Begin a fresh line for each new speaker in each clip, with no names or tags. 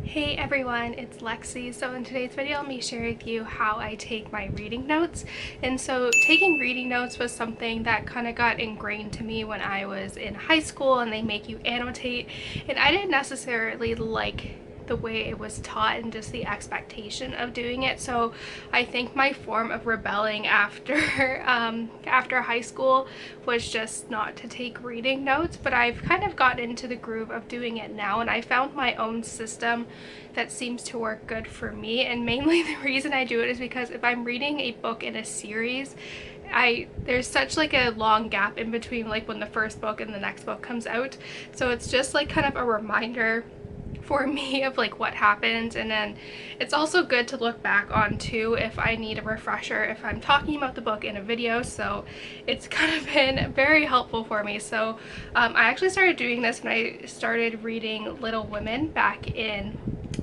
Hey everyone, it's Lexie. So in today's video, I'm going to share with you how I take my reading notes. And so taking reading notes was something that kind of got ingrained to me when I was in high school, and they make you annotate. And I didn't necessarily like the way it was taught and just the expectation of doing it. So I think my form of rebelling after after high school was just not to take reading notes, but I've kind of gotten into the groove of doing it now, and I found my own system that seems to work good for me. And mainly the reason I do it is because if I'm reading a book in a series, there's such like a long gap in between like when the first book and the next book comes out, so it's just like kind of a reminder for me of like what happened. And then it's also good to look back on too if I need a refresher if I'm talking about the book in a video. So it's kind of been very helpful for me. So I actually started doing this when I started reading Little Women back in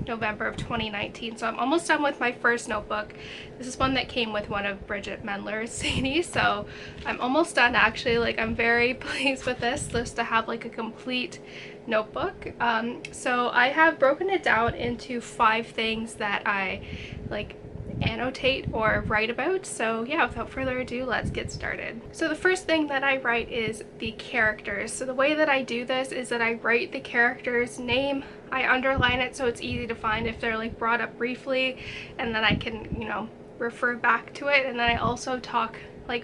November of 2019. So I'm almost done with my first notebook. This is one that came with one of Bridget Mendler's CDs, so I'm almost done actually. Like, I'm very pleased with this, just to have like a complete notebook. So I have broken it down into 5 things that I like annotate or write about. So yeah, without further ado, let's get started. So the first thing that I write is the characters. So the way that I do this is that I write the character's name, I underline it so it's easy to find if they're like brought up briefly, and then I can, you know, refer back to it. And then I also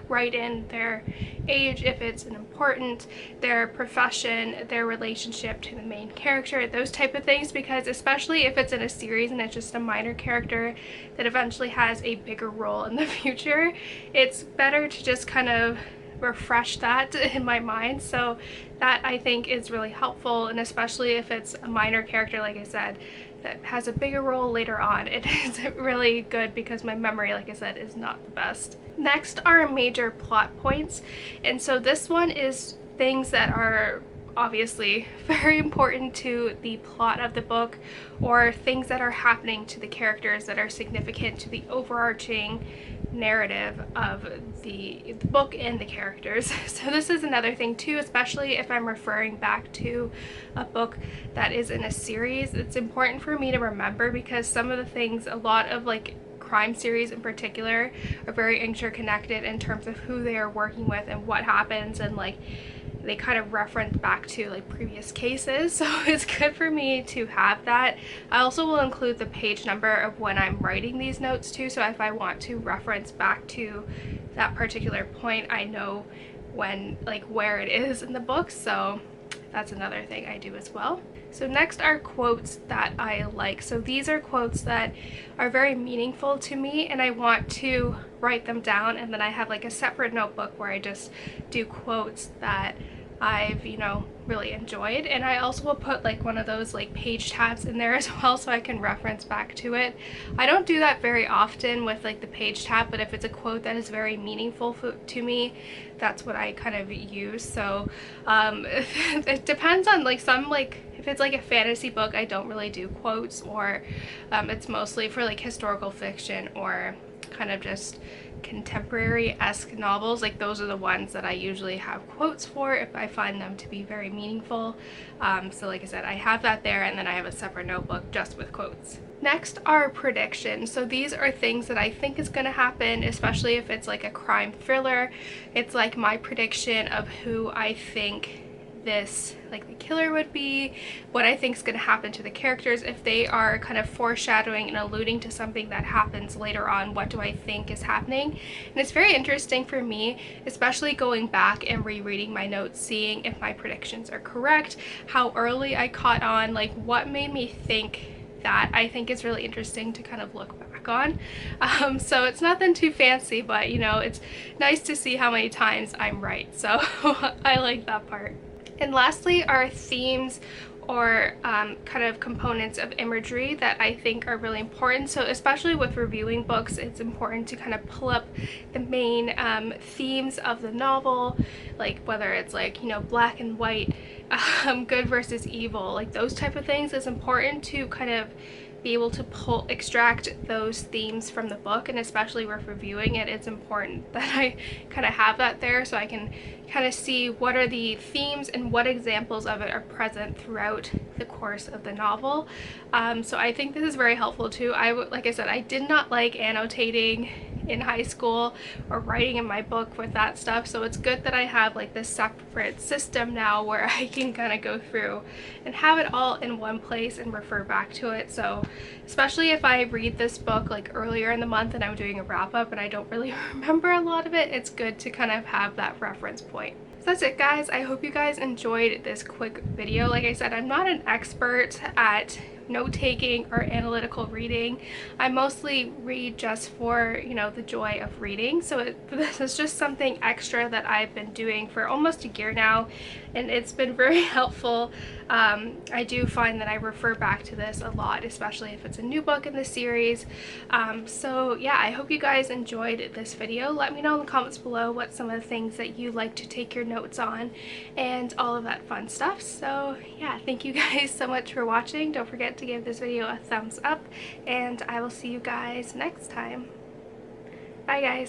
write in their age if it's an important, their profession, their relationship to the main character, those type of things, because especially if it's in a series and it's just a minor character that eventually has a bigger role in the future, it's better to just kind of refresh that in my mind. So that I think is really helpful, and especially if it's a minor character, like I said, that has a bigger role later on, it is really good because my memory, like I said, is not the best. Next are major plot points, and so this one is things that are obviously very important to the plot of the book, or things that are happening to the characters that are significant to the overarching narrative of the book and the characters. So this is another thing too, especially if I'm referring back to a book that is in a series. It's important for me to remember, because some of the things, a lot of like crime series in particular, are very interconnected in terms of who they are working with and what happens, and like they kind of reference back to like previous cases. So it's good for me to have that. I also will include the page number of when I'm writing these notes too, so if I want to reference back to that particular point, I know when, like, where it is in the book. So that's another thing I do as well. So next are quotes that I like. So these are quotes that are very meaningful to me, and I want to write them down, and then I have like a separate notebook where I just do quotes that I've, you know, really enjoyed. And I also will put like one of those like page tabs in there as well, so I can reference back to it. I don't do that very often with like the page tab, but if it's a quote that is very meaningful to me, that's what I kind of use. So it depends on like some, like if it's like a fantasy book, I don't really do quotes, or it's mostly for like historical fiction or kind of just contemporary-esque novels. Like, those are the ones that I usually have quotes for if I find them to be very meaningful. So like I said, I have that there, and then I have a separate notebook just with quotes. Next are predictions. So these are things that I think is going to happen, especially if it's like a crime thriller. It's like my prediction of who I think this, like, the killer would be, what I think is going to happen to the characters. If they are kind of foreshadowing and alluding to something that happens later on, what do I think is happening? And it's very interesting for me, especially going back and rereading my notes, seeing if my predictions are correct, how early I caught on, like what made me think that. I think it's really interesting to kind of look back on. So it's nothing too fancy, but you know, it's nice to see how many times I'm right. So I like that part. And lastly are themes, or kind of components of imagery that I think are really important. So especially with reviewing books, it's important to kind of pull up the main themes of the novel, like whether it's like, you know, black and white, good versus evil, like those type of things. It's important to kind of be able to extract those themes from the book, and especially with reviewing it, it's important that I kind of have that there so I can kind of see what are the themes and what examples of it are present throughout the course of the novel. So I think this is very helpful too. Like I said, I did not like annotating in high school or writing in my book with that stuff, so it's good that I have like this separate system now where I can kind of go through and have it all in one place and refer back to it. So especially if I read this book like earlier in the month and I'm doing a wrap-up and I don't really remember a lot of it, it's good to kind of have that reference point. So that's it, guys. I hope you guys enjoyed this quick video. Like I said, I'm not an expert at note-taking or analytical reading. I mostly read just for, you know, the joy of reading. So this is just something extra that I've been doing for almost a year now, and it's been very helpful. I do find that I refer back to this a lot, especially if it's a new book in the series. So yeah, I hope you guys enjoyed this video. Let me know in the comments below what some of the things that you like to take your notes on and all of that fun stuff. So yeah, thank you guys so much for watching. Don't forget to give this video a thumbs up, and I will see you guys next time. Bye, guys.